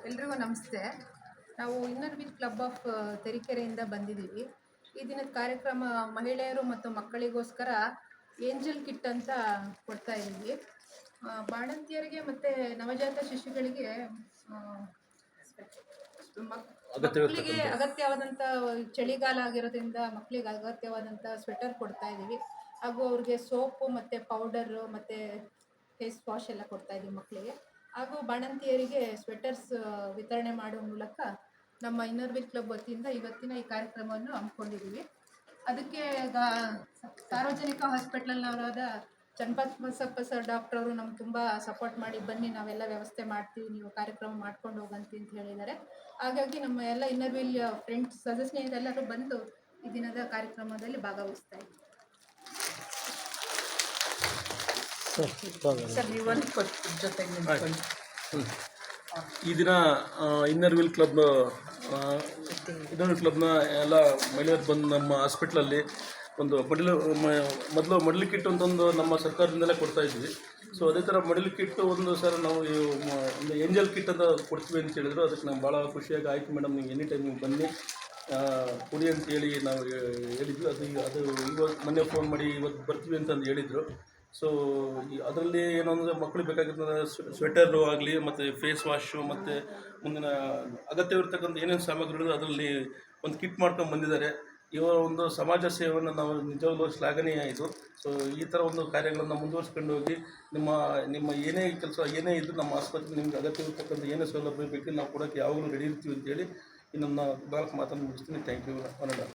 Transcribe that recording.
ಎಲ್ರಿಗೂ ನಮಸ್ತೆ. ನಾವು ಇನ್ನರ್ ವೀಲ್ ಕ್ಲಬ್ ಆಫ್ ತರೀಕೆರೆಯಿಂದ ಬಂದಿದ್ದೀವಿ. ಈ ದಿನದ ಕಾರ್ಯಕ್ರಮ ಮಹಿಳೆಯರು ಮತ್ತು ಮಕ್ಕಳಿಗೋಸ್ಕರ ಏಂಜಲ್ ಕಿಟ್ ಅಂತ ಕೊಡ್ತಾ ಇದ್ದೀವಿ. ಬಾಣಂತಿಯರಿಗೆ ಮತ್ತು ನವಜಾತ ಶಿಶುಗಳಿಗೆ ಮಕ್ಕಳಿಗೆ ಅಗತ್ಯವಾದಂಥ ಚಳಿಗಾಲ ಆಗಿರೋದ್ರಿಂದ ಮಕ್ಕಳಿಗೆ ಅಗತ್ಯವಾದಂಥ ಸ್ವೆಟರ್ ಕೊಡ್ತಾ ಇದ್ದೀವಿ. ಹಾಗೂ ಅವ್ರಿಗೆ ಸೋಪು ಮತ್ತು ಪೌಡರು ಮತ್ತು ಫೇಸ್ ವಾಶ್ ಎಲ್ಲ ಕೊಡ್ತಾ ಇದ್ದೀವಿ ಮಕ್ಕಳಿಗೆ. ಹಾಗೂ ಬಾಣಂತಿಯರಿಗೆ ಸ್ವೆಟರ್ಸ್ ವಿತರಣೆ ಮಾಡುವ ಮೂಲಕ ನಮ್ಮ ಇನ್ನರ್ ವೀಲ್ ಕ್ಲಬ್ ವತಿಯಿಂದ ಇವತ್ತಿನ ಈ ಕಾರ್ಯಕ್ರಮವನ್ನು ಹಮ್ಮಿಕೊಂಡಿದ್ದೀವಿ. ಅದಕ್ಕೆ ಸಾರ್ವಜನಿಕ ಹಾಸ್ಪಿಟಲ್ನವರಾದ ಚನ್ನಬಸಪ್ಪ ಸರ್ ಡಾಕ್ಟರ್ ಅವರು ನಮ್ಗೆ ತುಂಬ ಸಪೋರ್ಟ್ ಮಾಡಿ, ಬನ್ನಿ ನಾವೆಲ್ಲ ವ್ಯವಸ್ಥೆ ಮಾಡ್ತೀವಿ, ನೀವು ಕಾರ್ಯಕ್ರಮ ಮಾಡ್ಕೊಂಡು ಹೋಗಂತಿ ಅಂತ ಹೇಳಿದ್ದಾರೆ. ಹಾಗಾಗಿ ನಮ್ಮ ಎಲ್ಲ ಇನ್ನರ್ ವೀಲ್ ಫ್ರೆಂಡ್ಸ್ ಸದಸ್ಯರೆಲ್ಲರೂ ಬಂದು ಈ ದಿನದ ಕಾರ್ಯಕ್ರಮದಲ್ಲಿ ಭಾಗವಹಿಸ್ತಾ ಇದ್ದೀವಿ. ಸರ್ ನೀವೊಂದು ಜೊತೆಗೆ ಈ ದಿನ ಇನ್ನರ್ ವೀಲ್ ಕ್ಲಬ್ನ ಎಲ್ಲ ಮಹಿಳೆಯರು ಬಂದು ನಮ್ಮ ಹಾಸ್ಪಿಟ್ಲಲ್ಲಿ ಒಂದು ಮೊದಲು ಮಡಲು ಕಿಟ್ ಅಂತೊಂದು ನಮ್ಮ ಸರ್ಕಾರದಿಂದಲೇ ಕೊಡ್ತಾ ಇದ್ವಿ. ಸೊ ಅದೇ ಥರ ಮಡಲು ಕಿಟ್ಟು ಒಂದು ಸರ್ ನಾವು ಒಂದು ಏಂಜಲ್ ಕಿಟ್ ಅಂತ ಕೊಡ್ತೀವಿ ಅಂತ ಹೇಳಿದ್ರು. ಅದಕ್ಕೆ ನಮ್ಗೆ ಭಾಳ ಖುಷಿಯಾಗಿ ಆಯ್ತು ಮೇಡಮ್, ನೀವು ಎನಿ ಟೈಮ್ ನೀವು ಬನ್ನಿ ಕೊಡಿ ಅಂತೇಳಿ ನಾವು ಹೇಳಿದ್ವಿ. ಅದು ಇವಾಗ ಮೊನ್ನೆ ಫೋನ್ ಮಾಡಿ ಇವತ್ತು ಬರ್ತೀವಿ ಅಂತಂದು ಹೇಳಿದರು. ಸೊ ಅದರಲ್ಲಿ ಏನು ಅಂದರೆ ಮಕ್ಕಳಿಗೆ ಬೇಕಾಗಿರ್ತದೆ ಸ್ವೆಟರು ಆಗಲಿ ಮತ್ತು ಫೇಸ್ ವಾಶು ಮತ್ತು ಮುಂದಿನ ಅಗತ್ಯವಿರ್ತಕ್ಕಂಥ ಏನೇನು ಸಾಮಗ್ರಿಗಳು ಅದರಲ್ಲಿ ಒಂದು ಕಿಟ್ ಮಾಡ್ಕೊಂಡು ಬಂದಿದ್ದಾರೆ. ಇವರ ಒಂದು ಸಮಾಜ ಸೇವೆಯನ್ನು ನಾವು ನಿಜವಾಗ್ಲೂ ಶ್ಲಾಘನೀಯ ಇದು. ಸೊ ಈ ಥರ ಒಂದು ಕಾರ್ಯಗಳನ್ನು ಮುಂದುವರಿಸ್ಕೊಂಡು ಹೋಗಿ ನಿಮ್ಮ ಏನೇ ಕೆಲಸ ಏನೇ ಇದ್ದು ನಮ್ಮ ಆಸ್ಪತ್ರೆ ನಿಮ್ಗೆ ಅಗತ್ಯವಿರ್ತಕ್ಕಂಥ ಏನೇ ಸೌಲಭ್ಯ ಬೇಕು ನಾವು ಕೊಡೋಕ್ಕೆ ಯಾವಾಗಲೂ ರೆಡಿ ಇರ್ತೀವಿ ಅಂತೇಳಿ ಇನ್ನೊಂದು 4 ಮಾತನ್ನು ಮುಗಿಸ್ತೀನಿ. Thank you.